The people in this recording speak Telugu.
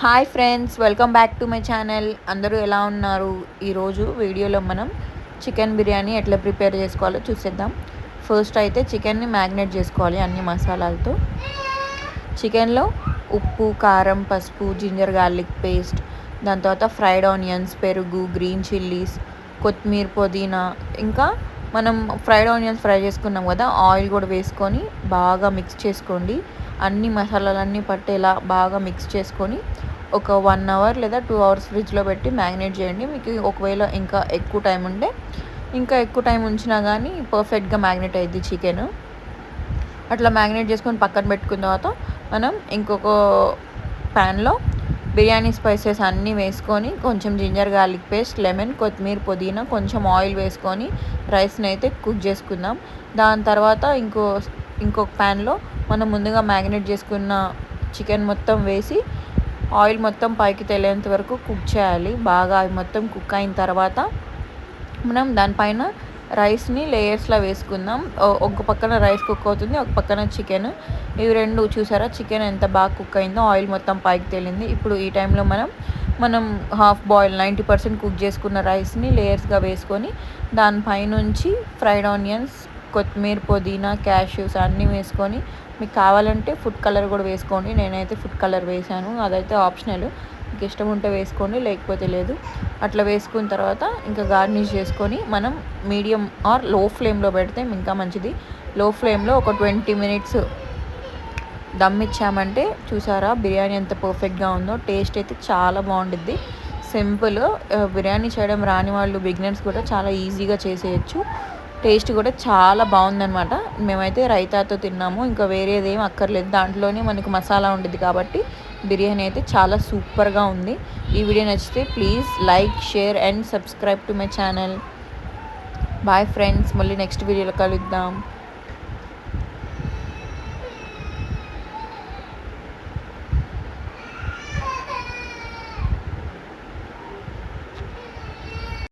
Hi friends, welcome back to my channel. అందరూ ఎలా ఉన్నారు? ఈరోజు వీడియోలో మనం చికెన్ బిర్యానీ ఎట్లా ప్రిపేర్ చేసుకోవాలో చూసేద్దాం. ఫస్ట్ అయితే చికెన్ని మ్యాగ్నేట్ చేసుకోవాలి అన్ని మసాలాలతో. చికెన్లో ఉప్పు, కారం, పసుపు, జింజర్ గార్లిక్ పేస్ట్, దాని తర్వాత ఫ్రైడ్ ఆనియన్స్, పెరుగు, గ్రీన్ చిల్లీస్, కొత్తిమీర, పుదీనా, ఇంకా మనం ఫ్రైడ్ ఆనియన్స్ ఫ్రై చేసుకున్నాం కదా, ఆయిల్ కూడా వేసుకొని బాగా మిక్స్ చేసుకోండి. అన్ని మసాలాలన్నీ పట్టేలా బాగా మిక్స్ చేసుకొని ఒక 1 అవర్ లేదా 2 అవర్స్ ఫ్రిడ్జ్లో పెట్టి మ్యాగ్నేట్ చేయండి. మీకు ఒకవేళ ఇంకా ఎక్కువ టైం ఉంటే ఇంకా ఎక్కువ టైం ఉంచినా కానీ పర్ఫెక్ట్గా మ్యాగ్నేట్ అయ్యిద్ది చికెన్. అట్లా మ్యాగ్నేట్ చేసుకొని పక్కన పెట్టుకున్న తర్వాత మనం ఇంకొక ప్యాన్లో బిర్యానీ స్పైసెస్ అన్నీ వేసుకొని కొంచెం జింజర్ గార్లిక్ పేస్ట్, లెమన్, కొత్తిమీర, పుదీనా, కొంచెం ఆయిల్ వేసుకొని రైస్ని అయితే కుక్ చేసుకుందాం. దాని తర్వాత ఇంకొక ప్యాన్లో మనం ముందుగా మ్యాగ్నేట్ చేసుకున్న చికెన్ మొత్తం వేసి ఆయిల్ మొత్తం పైకి తేలేంత వరకు కుక్ చేయాలి. బాగా అవి మొత్తం కుక్ అయిన తర్వాత మనం దానిపైన రైస్ని లేయర్స్లో వేసుకుందాం. ఒక పక్కన రైస్ కుక్ అవుతుంది, ఒక పక్కన చికెన్. ఇవి రెండు చూసారా, చికెన్ ఎంత బాగా కుక్ అయిందో, ఆయిల్ మొత్తం పైకి తేలింది. ఇప్పుడు ఈ టైంలో మనం హాఫ్ బాయిల్ 90% కుక్ చేసుకున్న రైస్ని లేయర్స్గా వేసుకొని దానిపైనుంచి ఫ్రైడ్ ఆనియన్స్, కొత్తిమీర, పుదీనా, క్యాష్యూస్ అన్నీ వేసుకొని, మీకు కావాలంటే ఫుడ్ కలర్ కూడా వేసుకోండి. నేనైతే ఫుడ్ కలర్ వేసాను, అదైతే ఆప్షనల్. మీకు ఇష్టం ఉంటే వేసుకోండి, లేకపోతే లేదు. అట్లా వేసుకున్న తర్వాత ఇంకా గార్నిష్ చేసుకొని మనం మీడియం ఆర్ లో ఫ్లేమ్లో పెడితే ఇంకా మంచిది. లో ఫ్లేమ్లో ఒక 20 మినిట్స్ దమ్ ఇచ్చామంటే చూసారా బిర్యానీ ఎంత పర్ఫెక్ట్గా ఉందో. టేస్ట్ అయితే చాలా బాగుంటుంది. సింపుల్. బిర్యానీ చేయడం రాని వాళ్ళు, బిగినర్స్ కూడా చాలా ఈజీగా చేసేయచ్చు. టేస్ట్ కూడా చాలా బాగుందనమాట. మేమైతే రైతాతో తిన్నాము, ఇంకా వేరేది ఏం అక్కర్లేదు. దాంట్లోనే మనకు మసాలా ఉండేది కాబట్టి బిర్యానీ అయితే చాలా సూపర్గా ఉంది. ఈ వీడియో నచ్చితే please like, share and subscribe to my channel. Bye friends, మళ్ళీ నెక్స్ట్ వీడియోలో కలుద్దాం.